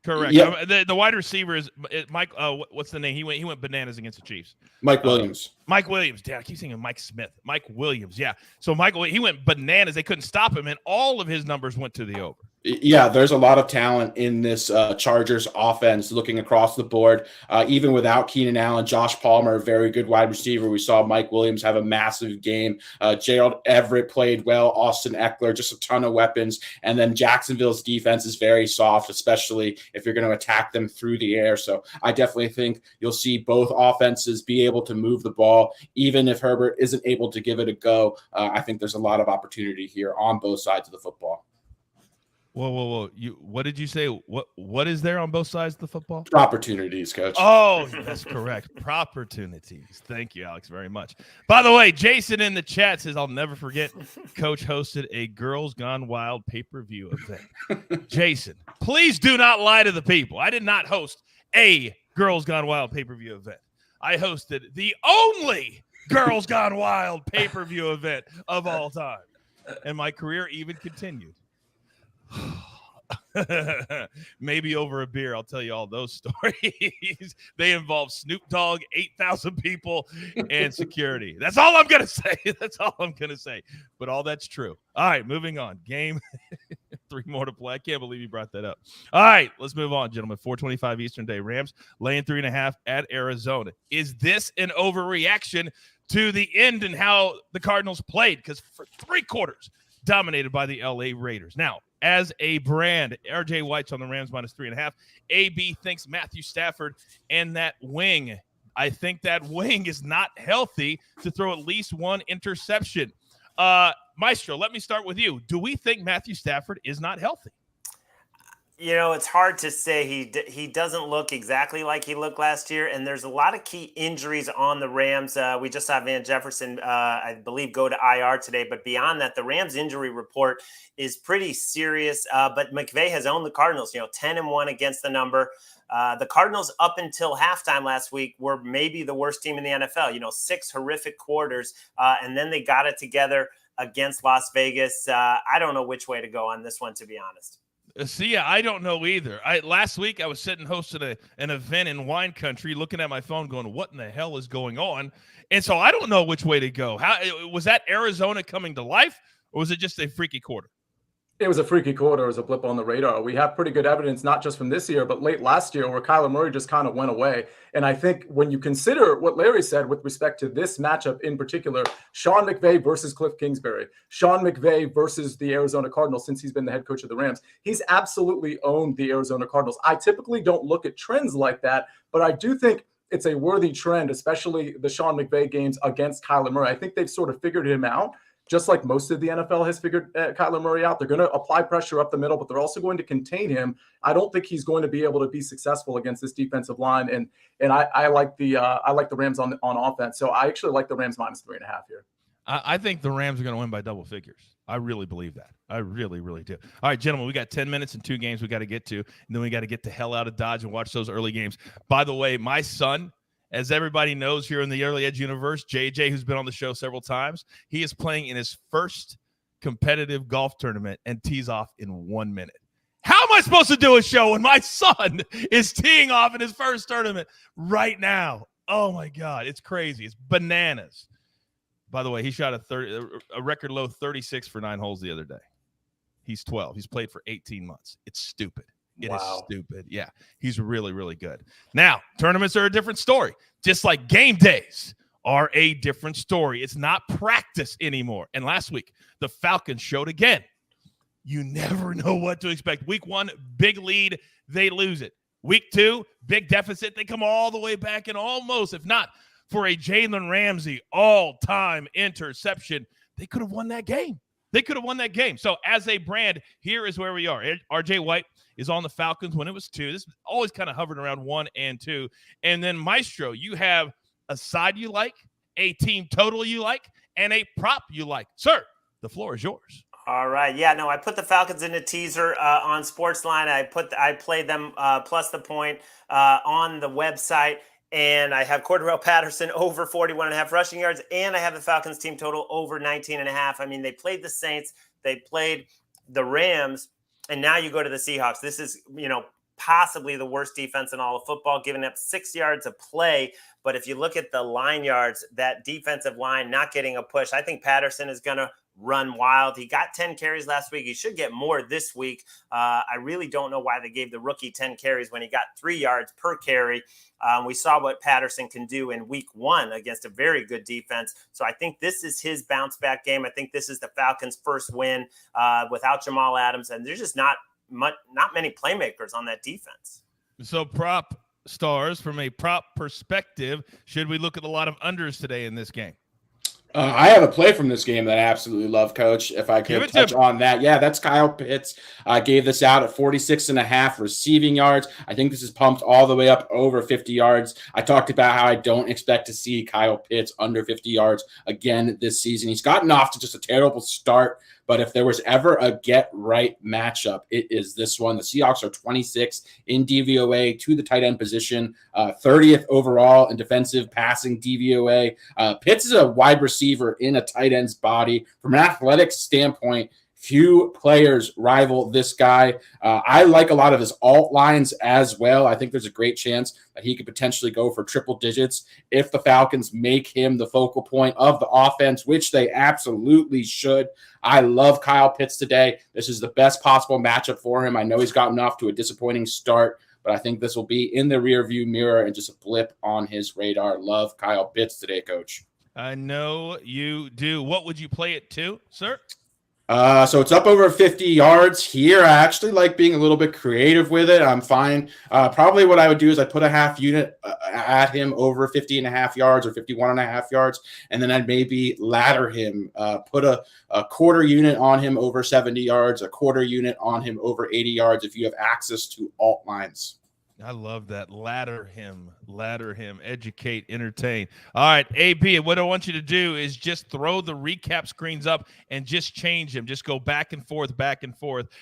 Correct. Yep. The wide receiver is Mike. What's the name? He went bananas against the Chiefs. Mike Williams. Mike Williams. Damn, I keep saying Mike Smith. Mike Williams. Yeah. So he went bananas. They couldn't stop him, and all of his numbers went to the over. Yeah, there's a lot of talent in this Chargers offense looking across the board. Even without Keenan Allen, Josh Palmer, a very good wide receiver. We saw Mike Williams have a massive game. Gerald Everett played well. Austin Eckler, just a ton of weapons. And then Jacksonville's defense is very soft, especially if you're going to attack them through the air. So I definitely think you'll see both offenses be able to move the ball. Even if Herbert isn't able to give it a go, I think there's a lot of opportunity here on both sides of the football. Whoa. What did you say? What is there on both sides of the football? Opportunities, Coach. Oh, that's correct. Opportunities. Thank you, Alex, very much. By the way, Jason in the chat says, I'll never forget, Coach hosted a Girls Gone Wild pay-per-view event. Jason, please do not lie to the people. I did not host a Girls Gone Wild pay-per-view event. I hosted the only Girls Gone Wild pay-per-view event of all time. And my career even continued. Maybe over a beer, I'll tell you all those stories. They involve Snoop Dogg, 8,000 people, and security. That's all I'm going to say. But all that's true. All right, moving on. Game 3 more to play. I can't believe you brought that up. All right, let's move on, gentlemen. 4:25 Eastern Day. Rams laying 3.5 at Arizona. Is this an overreaction to the end and how the Cardinals played? Because for 3 quarters, dominated by the LA Raiders. Now, as a brand, RJ White's on the Rams -3.5. AB thinks Matthew Stafford and that wing. I think that wing is not healthy to throw at least one interception. Maestro, let me start with you. Do we think Matthew Stafford is not healthy? It's hard to say. He doesn't look exactly like he looked last year, and there's a lot of key injuries on the Rams. We just saw Van Jefferson, I believe, go to IR today. But beyond that, the Rams injury report is pretty serious. But McVay has owned the Cardinals, 10-1 against the number. The Cardinals, up until halftime last week, were maybe the worst team in the NFL. 6 horrific quarters, and then they got it together against Las Vegas. I don't know which way to go on this one, to be honest. See, I don't know either. Last week I was sitting hosting an event in wine country, looking at my phone going, what in the hell is going on? And so I don't know which way to go. How was that Arizona coming to life, or was it just a freaky quarter? It was a freaky quarter. It was a blip on the radar. We have pretty good evidence, not just from this year, but late last year, where Kyler Murray just kind of went away. And I think when you consider what Larry said with respect to this matchup in particular, Sean McVay versus Cliff Kingsbury, Sean McVay versus the Arizona Cardinals, since he's been the head coach of the Rams, he's absolutely owned the Arizona Cardinals. I typically don't look at trends like that, but I do think it's a worthy trend, especially the Sean McVay games against Kyler Murray. I think they've sort of figured him out. Just like most of the NFL has figured Kyler Murray out. They're going to apply pressure up the middle, but they're also going to contain him. I don't think he's going to be able to be successful against this defensive line. And I like the Rams on offense. So I actually like the Rams -3.5 here. I think the Rams are going to win by double figures. I really believe that. I really, really do. All right, gentlemen, we got 10 minutes and 2 games we got to get to, and then we got to get the hell out of Dodge and watch those early games. By the way, my son, as everybody knows here in the Early Edge universe, JJ, who's been on the show several times, he is playing in his first competitive golf tournament and tees off in 1 minute. How am I supposed to do a show when my son is teeing off in his first tournament right now? Oh, my God. It's crazy. It's bananas. By the way, he shot a record low 36 for 9 holes the other day. He's 12. He's played for 18 months. It's stupid. It is stupid. Yeah, he's really, really good. Now, tournaments are a different story. Just like game days are a different story. It's not practice anymore. And last week, the Falcons showed again. You never know what to expect. Week 1, big lead, they lose it. Week 2, big deficit, they come all the way back and almost, if not for a Jalen Ramsey all-time interception, they could have won that game. They could have won that game. So as a brand, here is where we are. RJ White is on the Falcons when it was 2. This is always kind of hovering around 1 and 2. And then Maestro, you have a side you like, a team total you like, and a prop you like. Sir, the floor is yours. All right. Yeah, no, I put the Falcons in a teaser on SportsLine. I played them plus the point on the website. And I have Cordarrelle Patterson over 41.5 rushing yards, and I have the Falcons team total over 19.5. I mean, they played the Saints, they played the Rams, and now you go to the Seahawks. This is, possibly the worst defense in all of football, giving up 6 yards a play. But if you look at the line yards, that defensive line not getting a push, I think Patterson is going to run wild. He got 10 carries last week. He should get more this week. I really don't know why they gave the rookie 10 carries when he got 3 yards per carry. We saw what Patterson can do in week 1 against a very good defense. So I think this is his bounce back game. I think this is the Falcons' first win without Jamal Adams. And there's just not many playmakers on that defense. So prop stars, from a prop perspective, should we look at a lot of unders today in this game? I have a play from this game that I absolutely love, Coach. If I could touch on that. Yeah, that's Kyle Pitts. I gave this out at 46.5 receiving yards. I think this is pumped all the way up over 50 yards. I talked about how I don't expect to see Kyle Pitts under 50 yards again this season. He's gotten off to just a terrible start, but if there was ever a get-right matchup, it is this one. The Seahawks are 26 in DVOA to the tight end position, 30th overall in defensive passing DVOA. Pitts is a wide receiver in a tight end's body. From an athletic standpoint, few players rival this guy. I like a lot of his alt lines as well. I think there's a great chance that he could potentially go for triple digits if the Falcons make him the focal point of the offense, which they absolutely should. I love Kyle Pitts today. This is the best possible matchup for him. I know he's gotten off to a disappointing start, but I think this will be in the rearview mirror and just a blip on his radar. Love Kyle Pitts today, Coach. I know you do. What would you play it to, sir? So it's up over 50 yards here. I actually like being a little bit creative with it. I'm fine. Probably what I would do is I'd put a half unit at him over 50.5 yards or 51.5 yards, and then I'd maybe ladder him, put a quarter unit on him over 70 yards, a quarter unit on him over 80 yards if you have access to alt lines. I love that. Ladder him, educate, entertain. All right, AB, what I want you to do is just throw the recap screens up and just change them. Just go back and forth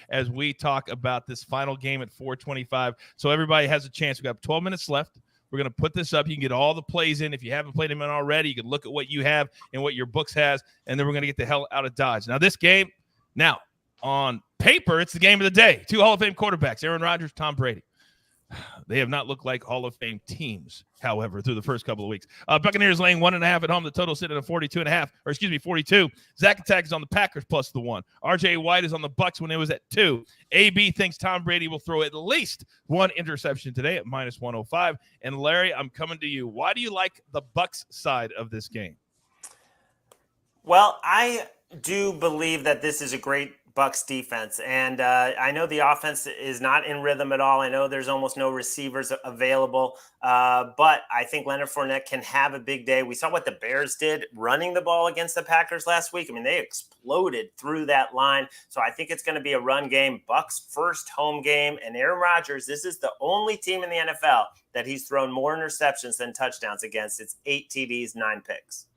as we talk about this final game at 4:25. So everybody has a chance. We've got 12 minutes left. We're going to put this up. You can get all the plays in. If you haven't played them in already, you can look at what you have and what your books has, and then we're going to get the hell out of Dodge. Now, this game, on paper, it's the game of the day. Two Hall of Fame quarterbacks, Aaron Rodgers, Tom Brady. They have not looked like Hall of Fame teams, however, through the first couple of weeks. Buccaneers laying 1.5 at home. The total sitting at 42. Zach Attack is on the Packers plus the 1. RJ White is on the Bucks when it was at 2. AB thinks Tom Brady will throw at least one interception today at minus 105. And Larry, I'm coming to you. Why do you like the Bucks side of this game? Well, I do believe that this is a great Bucks defense, and I know the offense is not in rhythm at all. I know there's almost no receivers available, but I think Leonard Fournette can have a big day. We saw what the Bears did running the ball against the Packers last week. I mean, they exploded through that line, so I think it's going to be a run game. Bucks' first home game, and Aaron Rodgers, this is the only team in the NFL that he's thrown more interceptions than touchdowns against. It's 8 TDs, 9 picks.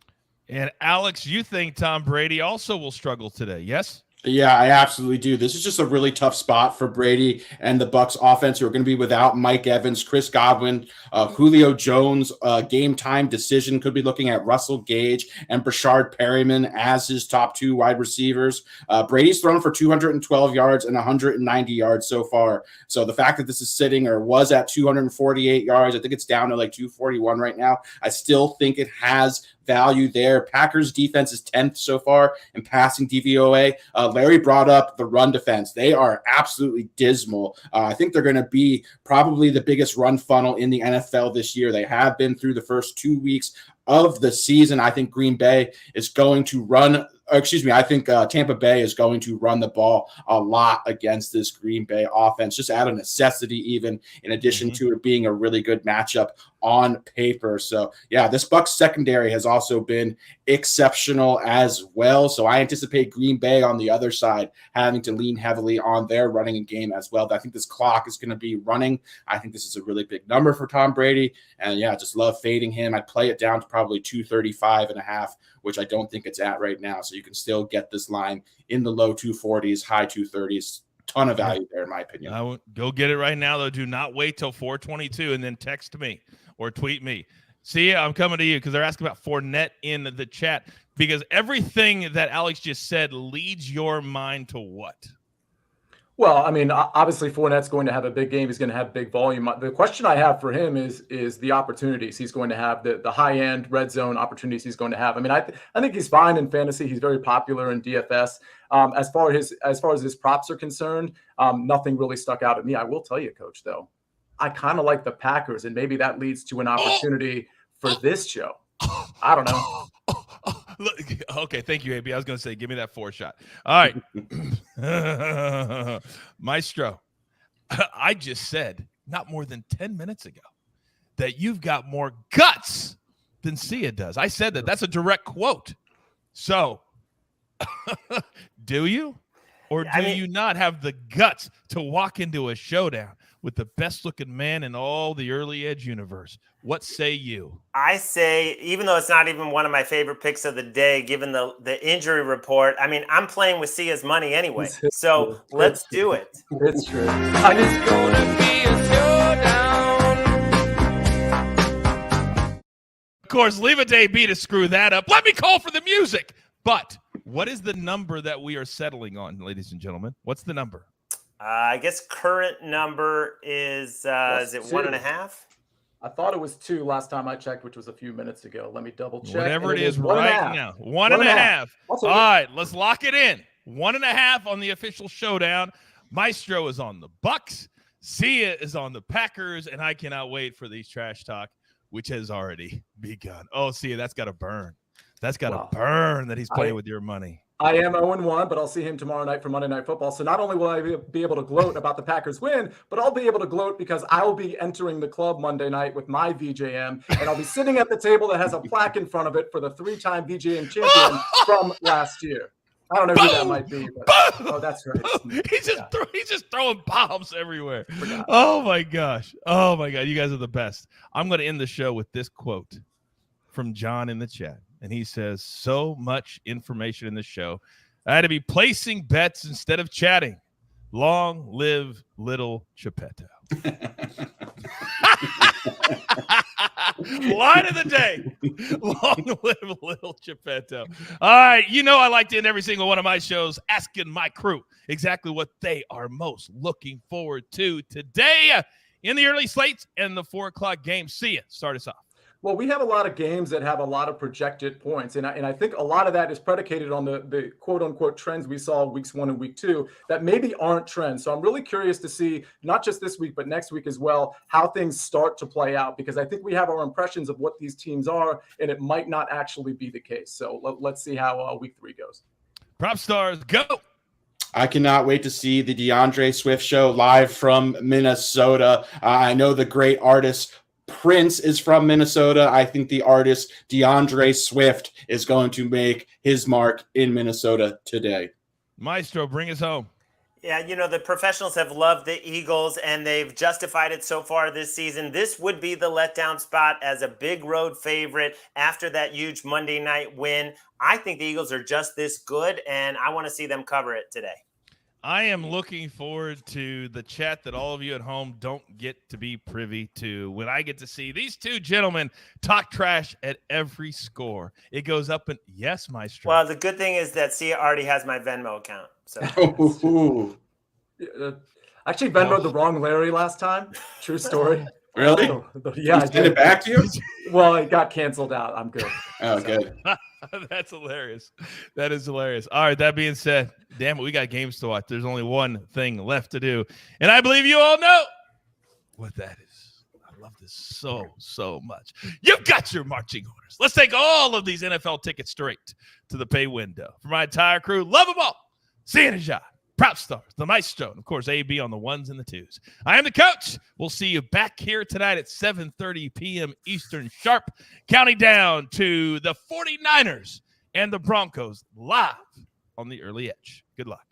And Alex, you think Tom Brady also will struggle today, yes? Yeah, I absolutely do. This is just a really tough spot for Brady and the Bucks offense, who are going to be without Mike Evans, Chris Godwin, Julio Jones. Game time decision could be looking at Russell Gage and Brashard Perryman as his top 2 wide receivers. Brady's thrown for 212 yards and 190 yards so far. So the fact that this is sitting or was at 248 yards, I think it's down to like 241 right now. I still think it has value there. Packers defense is 10th so far in passing DVOA. Larry brought up the run defense. They are absolutely dismal. I think they're going to be probably the biggest run funnel in the NFL this year. They have been through the first 2 weeks of the season. I think Green Bay is going to run. I think Tampa Bay is going to run the ball a lot against this Green Bay offense, just out of necessity, even in addition to it being a really good matchup on paper. So, yeah, this Bucs secondary has also been exceptional as well. So I anticipate Green Bay on the other side having to lean heavily on their running game as well. I think this clock is going to be running. I think this is a really big number for Tom Brady. And, yeah, just love fading him. I'd play it down to probably 235.5, which I don't think it's at right now. So you can still get this line in the low 240s, high 230s. Ton of value there, in my opinion. I would go get it right now, though. Do not wait till 4:22 and then text me or tweet me. See, I'm coming to you because they're asking about Fournette in the chat, because everything that Alex just said leads your mind to what? Well, I mean, obviously Fournette's going to have a big game. He's going to have big volume. The question I have for him is the opportunities he's going to have, the high-end red zone opportunities he's going to have. I mean, I think he's fine in fantasy. He's very popular in DFS. As far as his props are concerned, nothing really stuck out at me. I will tell you, Coach, though, I kind of like the Packers, and maybe that leads to an opportunity for this show. I don't know. Okay, thank you, AB. I was going to say, give me that 4 shot. All right. Maestro, I just said not more than 10 minutes ago that you've got more guts than Sia does. I said that. That's a direct quote. So, do you? Or do you not have the guts to walk into a showdown with the best-looking man in all the early edge universe? What say you? I say, even though it's not even one of my favorite picks of the day, given the injury report, I mean, I'm playing with Sia's money anyway. So let's do it. It's true. It's gonna be a showdown. Of course, leave it to AB to screw that up. Let me call for the music. But what is the number that we are settling on, ladies and gentlemen? What's the number? I guess current number is it 1.5? I thought it was 2 last time I checked, which was a few minutes ago. Let me double check. Whatever it is right now. 1.5. All right, let's lock it in. 1.5 on the official showdown. Maestro is on the Bucks. Sia is on the Packers, and I cannot wait for these trash talk, which has already begun. Oh, Sia, that's got to burn. That's got to Wow. burn that he's playing with your money. I am 0-1, but I'll see him tomorrow night for Monday Night Football. So not only will I be able to gloat about the Packers win, but I'll be able to gloat because I'll be entering the club Monday night with my VJM, and I'll be sitting at the table that has a plaque in front of it for the 3-time VJM champion from last year. I don't know who that might be. But, oh, that's right. He's just throwing bombs everywhere. Oh, my gosh. Oh, my God. You guys are the best. I'm going to end the show with this quote from John in the chat. And he says, so much information in the show. I had to be placing bets instead of chatting. Long live little Geppetto. Line of the day. Long live little Geppetto. All right. You know I like to end every single one of my shows asking my crew exactly what they are most looking forward to today in the early slates and the 4 o'clock game. See ya. Start us off. Well, we have a lot of games that have a lot of projected points. And I think a lot of that is predicated on the quote unquote trends we saw weeks 1 and week 2 that maybe aren't trends. So I'm really curious to see, not just this week, but next week as well, how things start to play out, because I think we have our impressions of what these teams are, and it might not actually be the case. So let's see how week 3 goes. Prop stars, go. I cannot wait to see the DeAndre Swift show live from Minnesota. I know the great artist Prince is from Minnesota. I think the artist DeAndre Swift is going to make his mark in Minnesota today. Maestro, bring us home. Yeah, the professionals have loved the Eagles, and they've justified it so far this season. This would be the letdown spot as a big road favorite after that huge Monday night win. I think the Eagles are just this good, and I want to see them cover it today. I am looking forward to the chat that all of you at home don't get to be privy to when I get to see these two gentlemen talk trash at every score. It goes up and yes, Maestro. Well, the good thing is that Sia already has my Venmo account. So actually Venmoed the wrong Larry last time. True story. Really? Yeah, I send it back to you? Well, it got canceled out. I'm good. Oh, good. That's hilarious. That is hilarious. All right, that being said, damn it, we got games to watch. There's only one thing left to do, and I believe you all know what that is. I love this so much. You've got your marching orders. Let's take all of these NFL tickets straight to the pay window. For my entire crew, love them all. Seeing a shot. Prop stars, the Maestro, and of course, AB on the 1s and the 2s. I am the coach. We'll see you back here tonight at 7:30 p.m. Eastern sharp, counting down to the 49ers and the Broncos live on the early edge. Good luck.